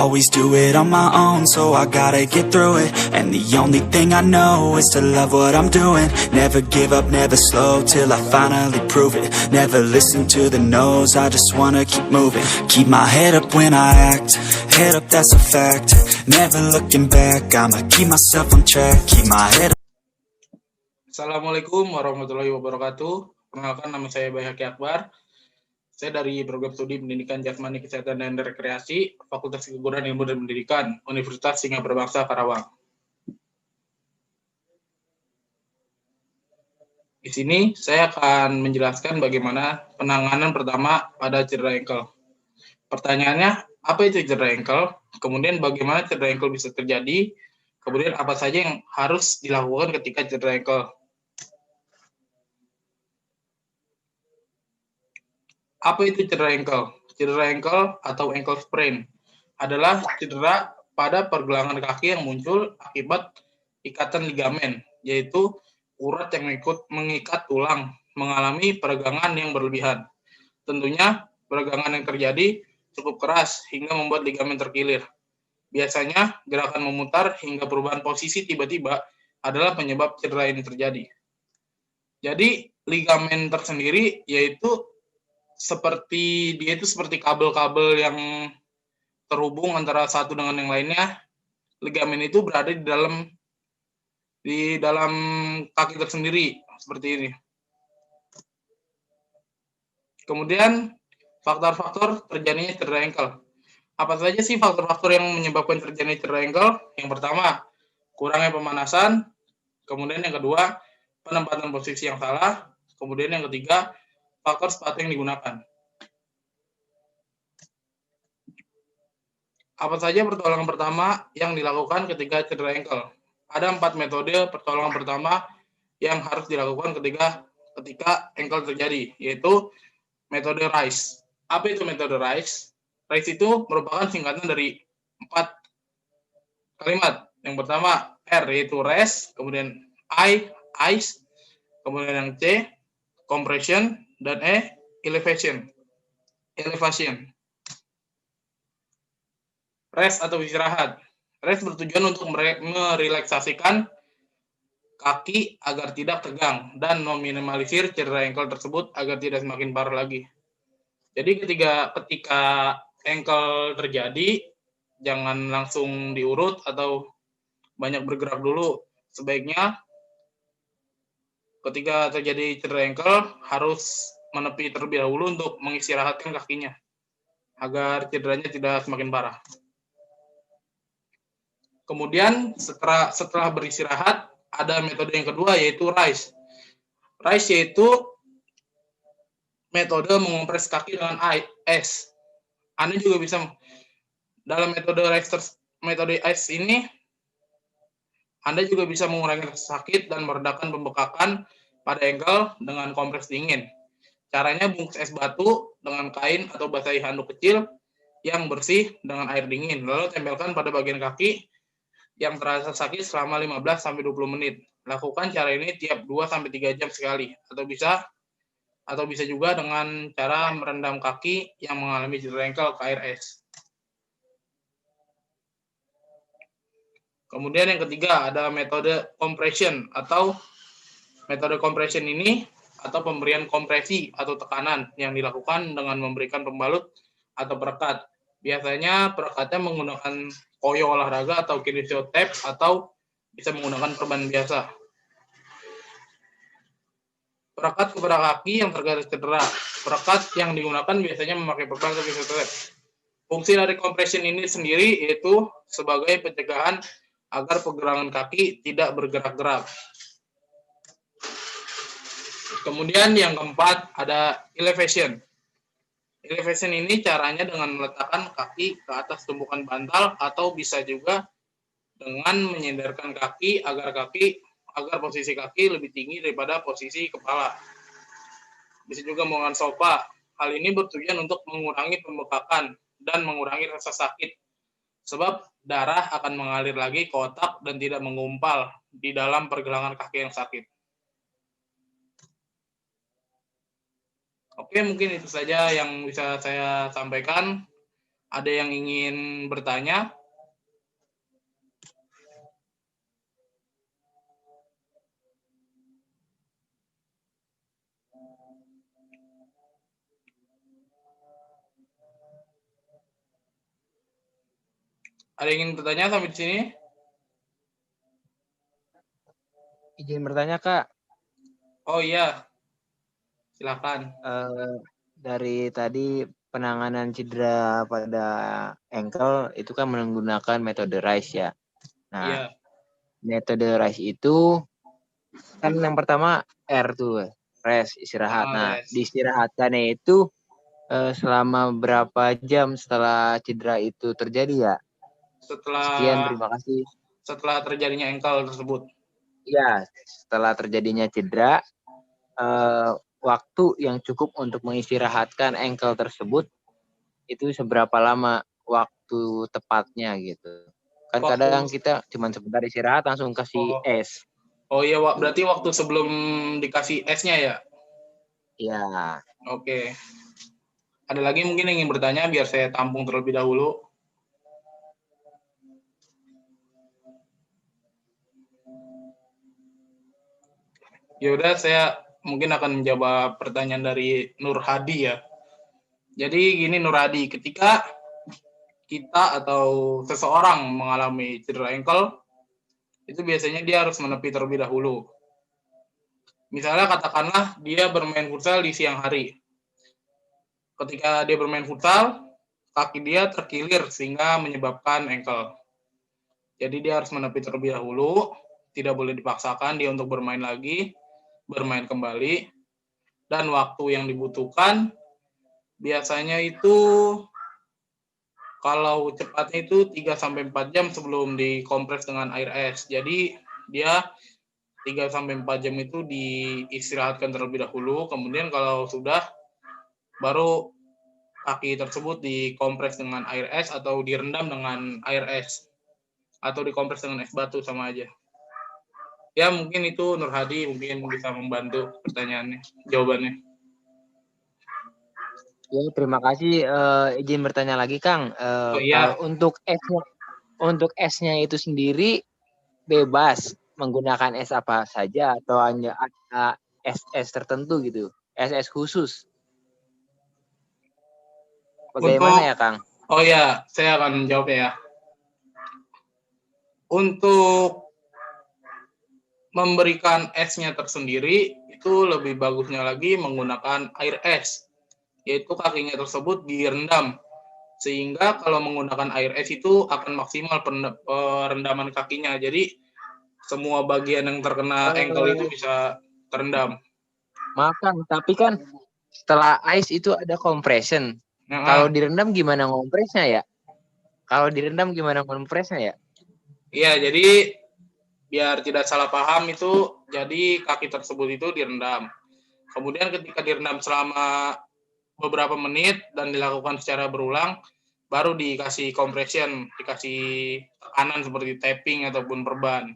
always do it on my own, so I gotta get through it. And the only thing I know is to love what I'm doing. Never give up, never slow, till I finally prove it. Never listen to the no's, I just wanna keep moving. Keep my head up when I act, head up, that's a fact. Never looking back, I'ma keep myself on track. Keep my head up. Assalamualaikum warahmatullahi wabarakatuh. Perkenalkan, nama saya Bayhaki Akbar. Saya dari Program Studi Pendidikan Jasmani, Kesehatan, dan Rekreasi, Fakultas Keguruan Ilmu dan Pendidikan, Universitas Singapura Bangsa, Karawang. Di sini saya akan menjelaskan bagaimana penanganan pertama pada cedera ankle. Pertanyaannya, apa itu cedera ankle? Kemudian bagaimana cedera ankle bisa terjadi? Kemudian apa saja yang harus dilakukan ketika cedera ankle? Apa itu cedera ankle? Cedera ankle atau ankle sprain adalah cedera pada pergelangan kaki yang muncul akibat ikatan ligamen, yaitu urat yang mengikat tulang mengalami peregangan yang berlebihan. Tentunya peregangan yang terjadi cukup keras hingga membuat ligamen terkilir. Biasanya gerakan memutar hingga perubahan posisi tiba-tiba adalah penyebab cedera ini terjadi. Jadi ligamen tersendiri yaitu seperti kabel-kabel yang terhubung antara satu dengan yang lainnya. Ligamen itu berada di dalam kaki tersendiri seperti ini. Kemudian faktor-faktor terjadinya cedera ankle. Apa saja sih faktor-faktor yang menyebabkan terjadinya cedera ankle? Yang pertama, kurangnya pemanasan. Kemudian yang kedua, penempatan posisi yang salah. Kemudian yang ketiga, faktor sepatu yang digunakan. Apa saja pertolongan pertama yang dilakukan ketika cedera ankle? Ada 4 metode pertolongan pertama yang harus dilakukan ketika ankle terjadi, yaitu metode RICE. Apa itu metode RICE? RICE itu merupakan singkatan dari 4 kalimat. Yang pertama R yaitu rest, kemudian I, ice, kemudian yang C, compression, dan E, elevation. Rest atau istirahat. Rest bertujuan untuk merelaksasikan kaki agar tidak tegang dan meminimalisir cedera ankle tersebut agar tidak semakin parah lagi. Jadi ketika ankle terjadi, jangan langsung diurut atau banyak bergerak dulu. Sebaiknya ketika terjadi cedera ankle harus menepi terlebih dahulu untuk mengistirahatkan kakinya agar cederanya tidak semakin parah. Kemudian setelah beristirahat, ada metode yang kedua yaitu RICE. RICE yaitu metode mengompres kaki dengan ice. Anda juga bisa dalam metode ice ini, Anda juga bisa mengurangi rasa sakit dan meredakan pembekakan pada ankle dengan kompres dingin. Caranya bungkus es batu dengan kain atau basahi handuk kecil yang bersih dengan air dingin, lalu tempelkan pada bagian kaki yang terasa sakit selama 15-20 menit. Lakukan cara ini tiap 2-3 jam sekali, atau bisa juga dengan cara merendam kaki yang mengalami cedera ankle ke air es. Kemudian yang ketiga ada metode compression atau metode compression ini atau pemberian kompresi atau tekanan yang dilakukan dengan memberikan pembalut atau perekat. Biasanya perekatnya menggunakan koyo olahraga atau kinesio tape atau bisa menggunakan perban biasa. Perekat kepada kaki yang terkena cedera. Perekat yang digunakan biasanya memakai perban atau kinesio tape. Fungsi dari compression ini sendiri yaitu sebagai pencegahan agar pergelangan kaki tidak bergerak-gerak. Kemudian yang keempat ada elevation. Elevation ini caranya dengan meletakkan kaki ke atas tumpukan bantal atau bisa juga dengan menyandarkan kaki agar posisi kaki lebih tinggi daripada posisi kepala. Bisa juga menggunakan sofa. Hal ini bertujuan untuk mengurangi pembekakan dan mengurangi rasa sakit. Sebab darah akan mengalir lagi ke otak dan tidak menggumpal di dalam pergelangan kaki yang sakit. Oke, mungkin itu saja yang bisa saya sampaikan. Ada yang ingin bertanya? Ada yang ingin bertanya sampai di sini? Izin bertanya Kak, Oh iya, silakan. dari tadi penanganan cedera pada ankle itu kan menggunakan metode RICE ya. Nah, Iya. metode RICE itu kan yang pertama R tuh, rest, istirahat. Nah, Rest. diistirahatkannya itu selama berapa jam setelah cedera itu terjadi ya? Sekian, terima kasih. Setelah terjadinya ankle tersebut. Ya, setelah terjadinya cedera, waktu yang cukup untuk mengistirahatkan ankle tersebut itu seberapa lama waktu tepatnya gitu. Kan kadang kita cuma sebentar istirahat langsung kasih es. Oh iya, berarti waktu sebelum dikasih esnya ya? Iya. Oke. Ada lagi mungkin yang ingin bertanya biar saya tampung terlebih dahulu. Ya udah, saya mungkin akan menjawab pertanyaan dari Nur Hadi ya. Jadi gini Nur Hadi, ketika kita atau seseorang mengalami cedera ankle, itu biasanya dia harus menepi terlebih dahulu. Misalnya katakanlah dia bermain futsal di siang hari. Ketika dia bermain futsal, kaki dia terkilir sehingga menyebabkan ankle. Jadi dia harus menepi terlebih dahulu, tidak boleh dipaksakan dia untuk bermain lagi, bermain kembali, dan waktu yang dibutuhkan biasanya itu kalau cepatnya itu 3-4 jam sebelum dikompres dengan air es. Jadi dia 3-4 jam itu diistirahatkan terlebih dahulu, kemudian kalau sudah baru kaki tersebut dikompres dengan air es atau direndam dengan air es atau dikompres dengan es batu sama aja. Ya mungkin itu Nur Hadi mungkin bisa membantu pertanyaannya, jawabannya. Ya, terima kasih. Izin bertanya lagi Kang. Iya. Kalau untuk esnya itu sendiri bebas menggunakan es apa saja atau hanya ada es tertentu gitu, es khusus. Bagaimana ya Kang? Oh ya, saya akan menjawab ya. Untuk memberikan esnya tersendiri itu lebih bagusnya lagi menggunakan air es, yaitu kakinya tersebut direndam sehingga kalau menggunakan air es itu akan maksimal perendaman kakinya, jadi semua bagian yang terkena ankle itu bisa terendam. Maaf Kang, tapi kan setelah ice itu ada compression. Kalau direndam gimana ngompresnya ya? Iya, jadi biar tidak salah paham itu, jadi kaki tersebut itu direndam. Kemudian ketika direndam selama beberapa menit dan dilakukan secara berulang, baru dikasih compression, dikasih tekanan seperti tapping ataupun perban.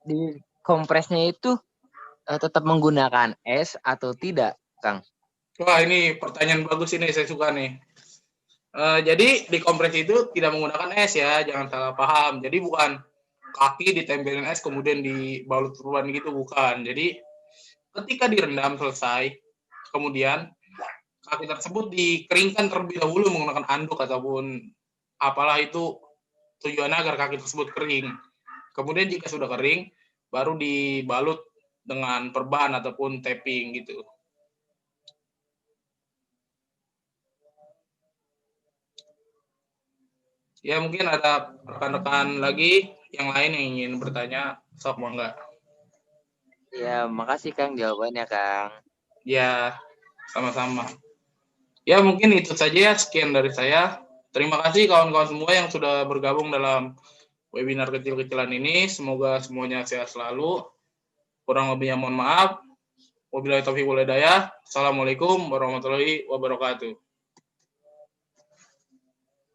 Di kompresnya itu tetap menggunakan es atau tidak, Kang? Wah, ini pertanyaan bagus ini, saya suka nih. Jadi di kompres itu tidak menggunakan es ya, jangan salah paham. Jadi bukan kaki ditempelin es kemudian dibalut perban gitu, bukan. Jadi ketika direndam selesai, kemudian kaki tersebut dikeringkan terlebih dahulu menggunakan anduk ataupun apalah itu, tujuannya agar kaki tersebut kering. Kemudian jika sudah kering, baru dibalut dengan perban ataupun tapping gitu. Ya mungkin ada rekan-rekan lagi yang lain yang ingin bertanya, sok monggo. Ya, makasih Kang jawabannya Kang. Ya, sama-sama. Ya mungkin itu saja, sekian dari saya. Terima kasih kawan-kawan semua yang sudah bergabung dalam webinar kecil-kecilan ini. Semoga semuanya sehat selalu. Kurang lebihnya mohon maaf. Wabillahi taufiq wal hidayah. Assalamualaikum warahmatullahi wabarakatuh.